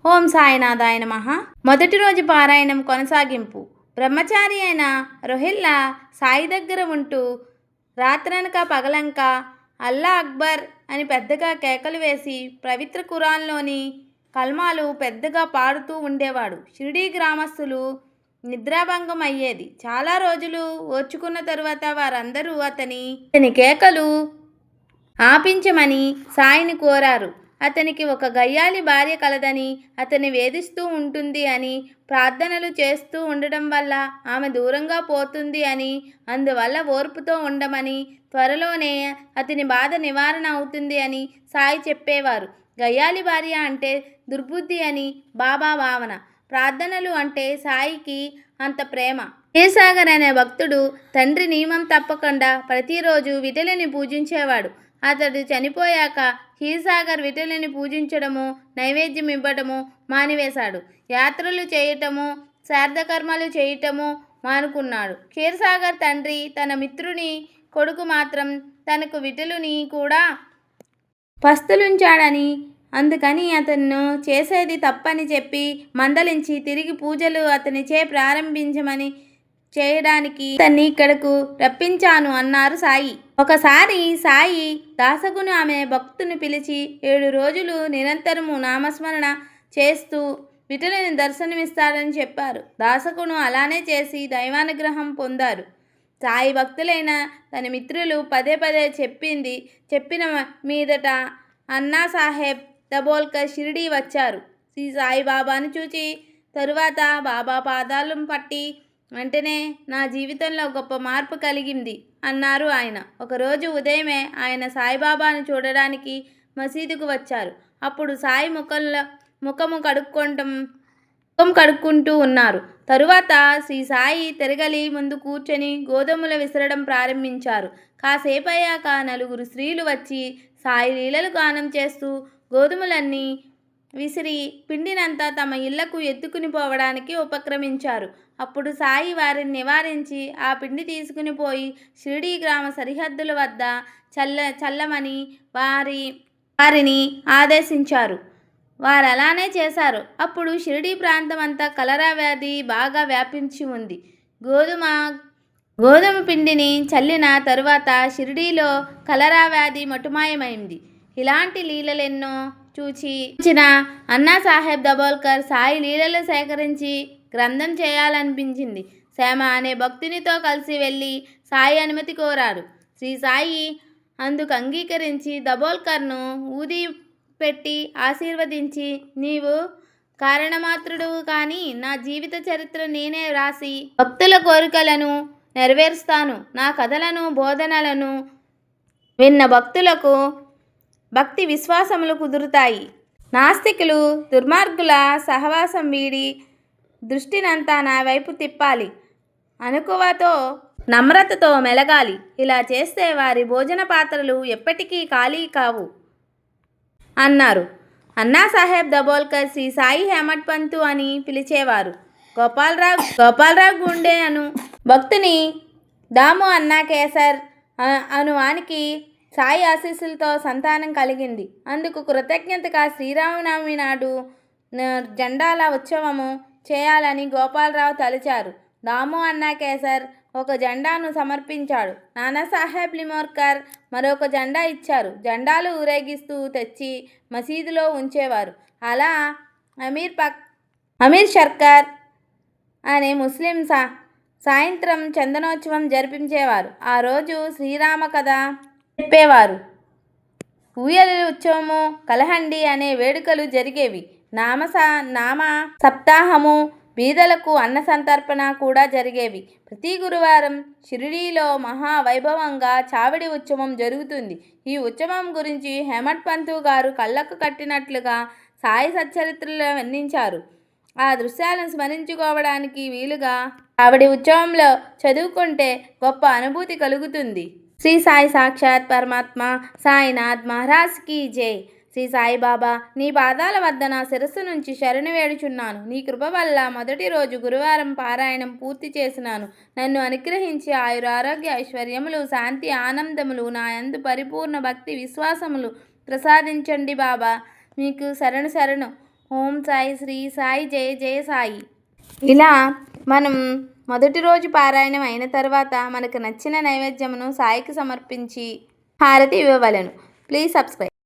ఓం సాయినాథాయ నమః. మొదటి రోజు పారాయణం కొనసాగింపు. బ్రహ్మచారి అయిన రొహిల్లా సాయి దగ్గర ఉంటూ రాత్రనక పగలంక అల్లా అక్బర్ అని పెద్దగా కేకలు వేసి పవిత్ర ఖురాన్లోని కల్మాలు పెద్దగా పాడుతూ ఉండేవాడు. షిరిడీ గ్రామస్తులు నిద్రాభంగం అయ్యేది. చాలా రోజులు ఓర్చుకున్న తరువాత వారందరూ అతని కేకలు ఆపించమని సాయిని కోరారు. అతనికి ఒక గయ్యాళి భార్య కలదని, అతన్ని వేధిస్తూ ఉంటుంది అని, ప్రార్థనలు చేస్తూ ఉండడం వల్ల ఆమె దూరంగా పోతుంది అని, అందువల్ల ఓర్పుతో ఉండమని, త్వరలోనే అతని బాధ నివారణ అవుతుంది అని సాయి చెప్పేవారు. గయ్యాళి భార్య అంటే దుర్బుద్ధి అని బాబా భావన. ప్రార్థనలు అంటే సాయికి అంత ప్రేమ. క్షీరసాగర్ అనే భక్తుడు తండ్రి నియమం తప్పకుండా ప్రతిరోజు విఠలుని పూజించేవాడు. అతడు చనిపోయాక క్షీరసాగర్ విఠలుని పూజించడము, నైవేద్యం ఇవ్వటము మానివేశాడు. యాత్రలు చేయటము, శ్రాద్ధకర్మలు చేయటము మానుకున్నాడు. క్షీరసాగర్ తండ్రి తన మిత్రుని కొడుకు మాత్రం తనకు విఠలుని కూడా పస్తులుంచాడని, అందుకని అతను చేసేది తప్పని చెప్పి మందలించి తిరిగి పూజలు అతనిచే ప్రారంభించమని చేయడానికి అతన్ని ఇక్కడకు రప్పించాను అన్నారు సాయి. ఒకసారి సాయి దాసగును ఆమె భక్తుని పిలిచి 7 రోజులు నిరంతరము నామస్మరణ చేస్తూ విఠలుని దర్శనమిస్తాడని చెప్పారు. దాసగును అలానే చేసి దైవానుగ్రహం పొందారు. సాయి భక్తులైన తన మిత్రులు పదే పదే చెప్పిన మీదట అన్నాసాహెబ్ దబోల్కర్ షిరిడీ వచ్చారు. శ్రీ సాయిబాబాను చూచి తరువాత బాబా పాదాలను పట్టి వెంటనే నా జీవితంలో గొప్ప మార్పు కలిగింది అన్నారు ఆయన. ఒకరోజు ఉదయమే ఆయన సాయిబాబాను చూడడానికి మసీదుకు వచ్చారు. అప్పుడు సాయి ముఖం కడుక్కుంటూ ఉన్నారు. తరువాత శ్రీ సాయి తిరగలి ముందు కూర్చొని గోధుమలు విసరడం ప్రారంభించారు. కాసేపయ్యాక 4 స్త్రీలు వచ్చి సాయి లీలలు గానం చేస్తూ గోధుమలన్నీ విసిరి పిండినంతా తమ ఇళ్లకు ఎత్తుకుని పోవడానికి ఉపక్రమించారు. అప్పుడు సాయి వారిని నివారించి ఆ పిండి తీసుకుని పోయి షిరిడీ గ్రామ సరిహద్దుల వద్ద చల్లమని వారిని ఆదేశించారు. వారు అలానే చేశారు. అప్పుడు షిరిడీ ప్రాంతం అంతా కలరా వ్యాధి బాగా వ్యాపించి ఉంది. గోధుమ పిండిని చల్లిన తరువాత షిరిడీలో కలరా వ్యాధి మటుమాయమైంది. ఇలాంటి లీలలెన్నో చూచిన అన్నాసాహెబ్ దబోల్కర్ సాయి లీలలు సేకరించి గ్రంథం చేయాలనిపించింది. శ్యామ అనే భక్తునితో కలిసి వెళ్ళి సాయి అనుమతి కోరారు. శ్రీ సాయి అందుకు అంగీకరించి దబోల్కర్ను ఊది పెట్టి ఆశీర్వదించి, నీవు కారణమాత్రుడు కానీ నా జీవిత చరిత్ర నేనే రాసి భక్తుల కోరికలను నెరవేరుస్తాను. నా కథలను బోధనలను విన్న భక్తులకు భక్తి విశ్వాసములు కుదురుతాయి. నాస్తికులు దుర్మార్గుల సహవాసం వీడి దృష్టినంతా నా వైపు తిప్పాలి. అనుకువతో నమ్రతతో మెలగాలి. ఇలా చేస్తే వారి భోజన పాత్రలు ఎప్పటికీ ఖాళీ కావు అన్నారు. అన్నాసాహెబ్ దబోల్కర్ శ్రీ సాయి హేమట్ పంతు అని పిలిచేవారు. గోపాలరావు గుండే అను భక్తుని దాము అన్నా కేసర్ అనువానికి సాయి ఆశీస్సులతో సంతానం కలిగింది. అందుకు కృతజ్ఞతగా శ్రీరామనవమి నాడు జెండాల ఉత్సవము చేయాలని గోపాలరావు తలిచారు. దాము అన్నా కేసర్ ఒక జెండాను సమర్పించాడు. నానాసాహెబ్ లిమోర్కర్ మరొక జెండా ఇచ్చారు. జెండాలు ఊరేగిస్తూ తెచ్చి మసీదులో ఉంచేవారు. అలా అమీర్ సర్కార్ అనే ముస్లిం సాయంత్రం చందనోత్సవం జరిపించేవారు. ఆ రోజు శ్రీరామ కథ చెప్పేవారు. ఊయల ఉత్సవము, కలహండి అనే వేడుకలు జరిగేవి. నామ సప్తాహము, బీదలకు అన్న సంతర్పణ కూడా జరిగేవి. ప్రతి గురువారం షిరిడీలో మహావైభవంగా చావిడి ఉత్సవం జరుగుతుంది. ఈ ఉత్సవం గురించి హేమట్ పంతు గారు కళ్ళకు కట్టినట్లుగా సాయి సచ్చరిత్రలో వర్ణించారు. ఆ దృశ్యాలను స్మరించుకోవడానికి వీలుగా చావిడి ఉత్సవంలో చదువుకుంటే గొప్ప అనుభూతి కలుగుతుంది. శ్రీ సాయి సాక్షాత్ పరమాత్మ సాయినాథ్ మహారాజ్కి జై. శ్రీ సాయిబాబా, నీ పాదాల వద్ద నా శిరస్సు నుంచి శరణు వేడుచున్నాను. నీ కృప వల్ల మొదటి రోజు గురువారం పారాయణం పూర్తి చేసినాను. నన్ను అనుగ్రహించి ఆయురారోగ్య ఐశ్వర్యములు, శాంతి, ఆనందములు, నా యందు పరిపూర్ణ భక్తి విశ్వాసములు ప్రసాదించండి బాబా. మీకు శరణు. ఓం సాయి శ్రీ సాయి జయ జయ సాయి. ఇలా మనం మొదటి రోజు పారాయణం అయిన తర్వాత మనకు నచ్చిన నైవేద్యమును సాయికి సమర్పించి హారతి ఇవ్వవలెను. Please subscribe.